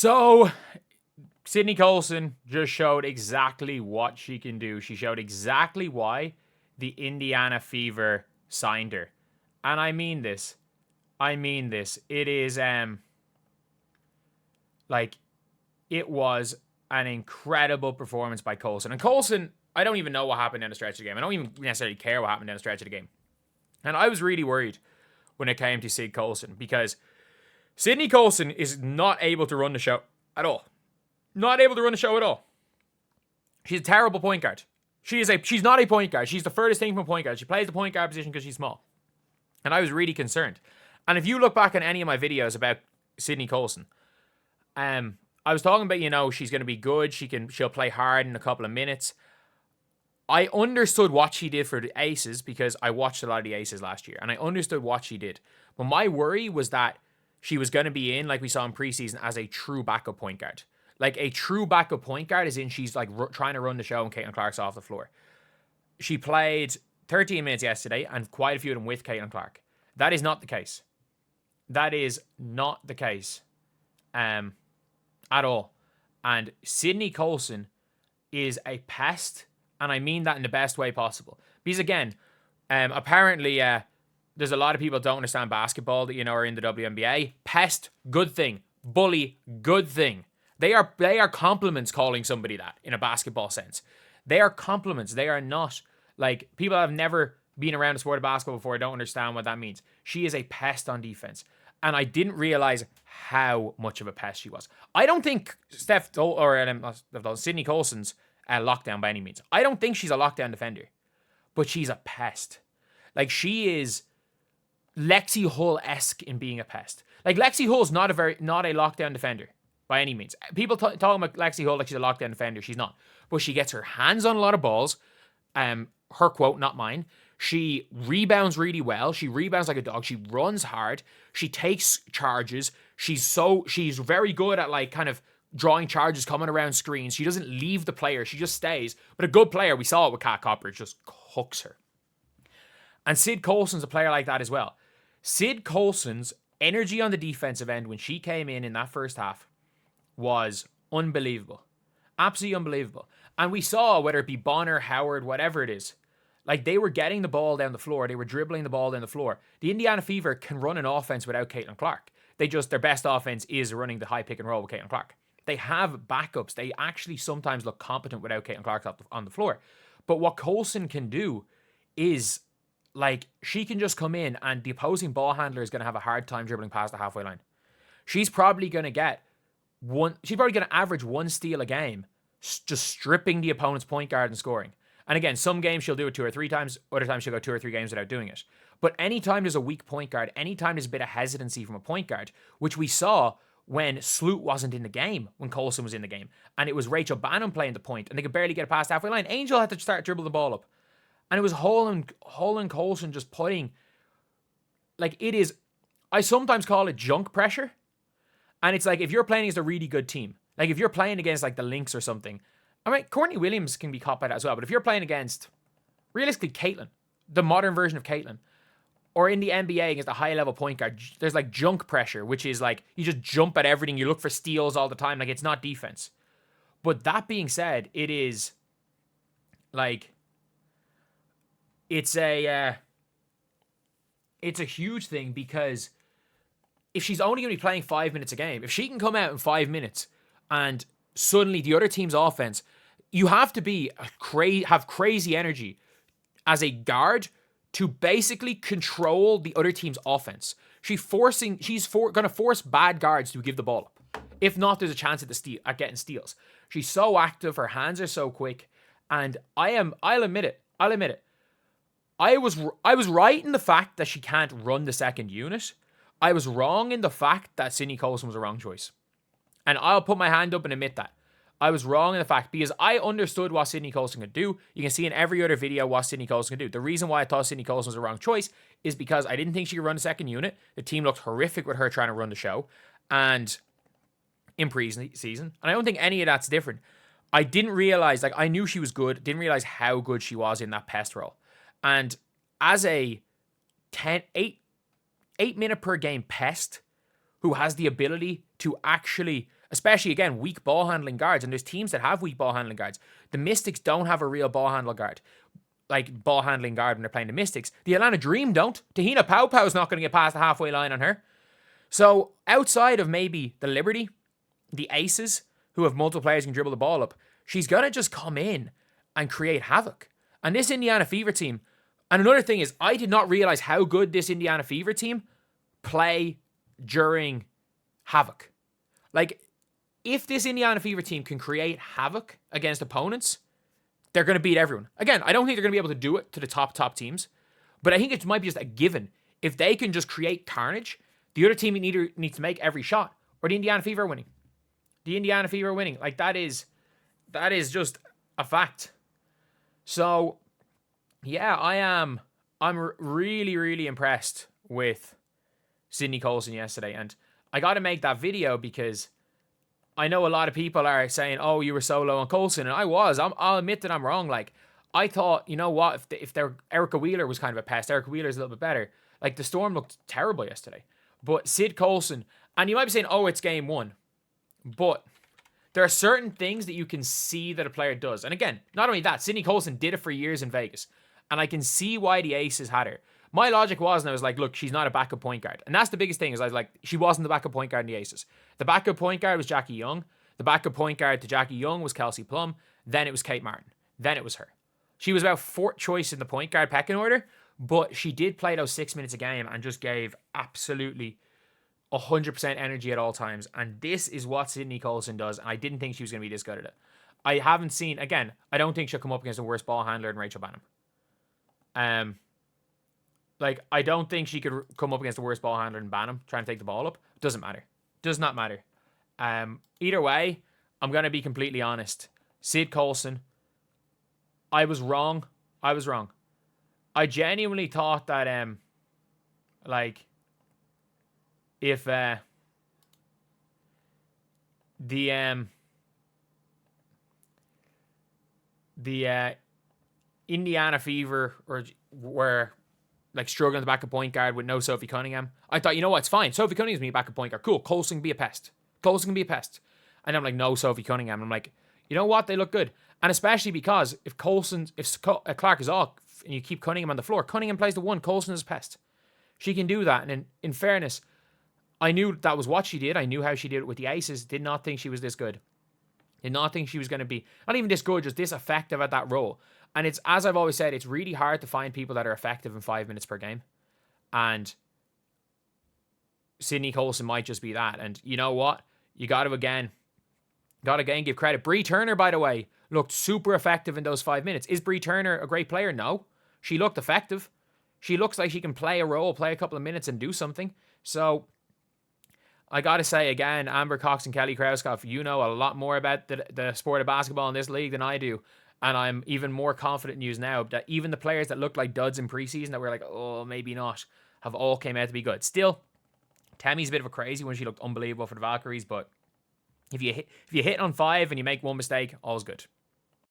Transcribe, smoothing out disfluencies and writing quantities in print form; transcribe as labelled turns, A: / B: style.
A: So, Sydney Coulson just showed exactly what she can do. She showed exactly why the Indiana Fever signed her. And I mean this. It is, like, it was an incredible performance by Colson. And Colson, I don't even know what happened down the stretch of the game. I don't even necessarily care what happened down the stretch of the game. And I was really worried when it came to Sid Colson because Sydney Colson is not able to run the show at all. Not able to run the show at all. She's a terrible point guard. She's not a point guard. She's the furthest thing from a point guard. She plays the point guard position because she's small. And I was really concerned. And if you look back on any of my videos about Sydney Colson, I was talking about, she's going to be good. She'll play hard in a couple of minutes. I understood what she did for the Aces because I watched a lot of the Aces last year, and I understood what she did. But my worry was that she was going to be in, like we saw in preseason, as a true backup point guard. Like a true backup point guard is in she's like trying to run the show and Caitlin Clark's off the floor. She played 13 minutes yesterday and quite a few of them with Caitlin Clark. That is not the case. That is not the case at all. And Sydney Colson is a pest, and I mean that in the best way possible. Because again, apparently there's a lot of people that don't understand basketball that are in the WNBA. Pest, good thing. Bully, good thing. They are compliments calling somebody that in a basketball sense. They are compliments. They are not like people that have never been around the sport of basketball before don't understand what that means. She is a pest on defense. And I didn't realize how much of a pest she was. I don't think Sydney Colson's lockdown by any means. I don't think she's a lockdown defender. But she's a pest. Like, she is Lexi Hull-esque in being a pest. Like, Lexi Hull's not a lockdown defender by any means. People talking about Lexi Hull like she's a lockdown defender. She's not. But she gets her hands on a lot of balls. Her quote, not mine. She rebounds really well. She rebounds like a dog. She runs hard. She takes charges. She's very good at like kind of drawing charges, coming around screens. She doesn't leave the player. She just stays. But a good player, we saw it with Kat Coppers, just hooks her. And Sid Colson's a player like that as well. Sid Colson's energy on the defensive end when she came in that first half was unbelievable. Absolutely unbelievable. And we saw, whether it be Bonner, Howard, whatever it is, like they were getting the ball down the floor. They were dribbling the ball down the floor. The Indiana Fever can run an offense without Caitlin Clark. Their best offense is running the high pick and roll with Caitlin Clark. They have backups. They actually sometimes look competent without Caitlin Clark on the floor. But what Coulson can do is, like, she can just come in and the opposing ball handler is going to have a hard time dribbling past the halfway line. She's probably going to average one steal a game, just stripping the opponent's point guard and scoring. And again, some games she'll do it 2 or 3 times, other times she'll go 2 or 3 games without doing it. But anytime there's a weak point guard, anytime there's a bit of hesitancy from a point guard, which we saw when Sloot wasn't in the game, when Coulson was in the game, and it was Rachel Bannon playing the point, and they could barely get past halfway line, Angel had to start dribbling the ball up. And it was Hull and Coulson just putting, like, it is, I sometimes call it junk pressure. And it's like, if you're playing against a really good team, like if you're playing against like the Lynx or something, I mean, Courtney Williams can be caught by that as well. But if you're playing against, realistically, Caitlin, the modern version of Caitlin, or in the NBA against a high-level point guard, there's like junk pressure, which is like, you just jump at everything. You look for steals all the time. Like, it's not defense. But that being said, it is like, it's a huge thing because if she's only going to be playing 5 minutes a game, if she can come out in 5 minutes and suddenly the other team's offense, you have to have crazy energy as a guard to basically control the other team's offense. She's going to force bad guards to give the ball up. If not, there's a chance at getting steals. She's so active. Her hands are so quick. And I'll admit it. I was right in the fact that she can't run the second unit. I was wrong in the fact that Sydney Coulson was a wrong choice. And I'll put my hand up and admit that. I was wrong in the fact because I understood what Sydney Coulson could do. You can see in every other video what Sydney Coulson could do. The reason why I thought Sydney Coulson was a wrong choice is because I didn't think she could run the second unit. The team looked horrific with her trying to run the show. And in pre-season. And I don't think any of that's different. I didn't realize, like, I knew she was good. Didn't realize how good she was in that pest role. And as a 8 minute per game pest who has the ability to actually, especially, again, weak ball handling guards. And there's teams that have weak ball handling guards. The Mystics don't have a real ball handling guard when they're playing the Mystics. The Atlanta Dream don't. Tahina Pow's not going to get past the halfway line on her. So outside of maybe the Liberty, the Aces, who have multiple players who can dribble the ball up, she's going to just come in and create havoc. And this Indiana Fever team, and another thing is, I did not realize how good this Indiana Fever team play during havoc. Like, if this Indiana Fever team can create havoc against opponents, they're going to beat everyone. Again, I don't think they're going to be able to do it to the top teams, but I think it might be just a given. If they can just create carnage, the other team either needs to make every shot, or the Indiana Fever are winning. The Indiana Fever are winning. Like, that is just a fact. So, yeah, I'm really, really impressed with Sydney Coulson yesterday. And I got to make that video because I know a lot of people are saying, oh, you were so low on Colson. And I was. I'll admit that I'm wrong. Like, I thought, you know what, if Erica Wheeler was kind of a pest, Erica Wheeler's a little bit better. Like, the Storm looked terrible yesterday. But Sid Coulson, and you might be saying, oh, it's game one. But there are certain things that you can see that a player does. And again, not only that, Sydney Coulson did it for years in Vegas. And I can see why the Aces had her. My logic was, and I was like, look, she's not a backup point guard. And that's the biggest thing, is I was like, she wasn't the backup point guard in the Aces. The backup point guard was Jackie Young. The backup point guard to Jackie Young was Kelsey Plum. Then it was Kate Martin. Then it was her. She was about fourth choice in the point guard pecking order, but she did play those 6 minutes a game and just gave absolutely 100% energy at all times. And this is what Sydney Coulson does. And I didn't think she was going to be this good at it. I haven't seen, again, I don't think she'll come up against a worse ball handler than Rachel Banham. Like, I don't think she could come up against the worst ball handler than Banham trying to take the ball up. Doesn't matter. Does not matter. Either way, I'm going to be completely honest. Sid Coulson, I was wrong. I genuinely thought that, if the Indiana Fever were like struggling at the back of point guard with no Sophie Cunningham, I thought, you know what, it's fine. Sophie Cunningham's being back of point guard. Cool. Coulson can be a pest. And I'm like, no Sophie Cunningham. And I'm like, you know what? They look good. And especially because if Clark is off and you keep Cunningham on the floor, Cunningham plays the one, Coulson is a pest. She can do that. And in fairness, I knew that was what she did. I knew how she did it with the Aces. Did not think she was this good. Did not think she was going to be, not even this good, just this effective at that role. And it's, as I've always said, it's really hard to find people that are effective in 5 minutes per game. And Sydney Coulson might just be that. And you know what? You got to again give credit. Bree Turner, by the way, looked super effective in those 5 minutes. Is Bree Turner a great player? No. She looked effective. She looks like she can play a role, play a couple of minutes and do something. So I got to say again, Amber Cox and Kelly Krauskopf, you know a lot more about the sport of basketball in this league than I do. And I'm even more confident in you now that even the players that looked like duds in preseason that were like, oh, maybe not, have all came out to be good. Still, Tammy's a bit of a crazy one. She looked unbelievable for the Valkyries, but if you hit on 5 and you make one mistake, all's good.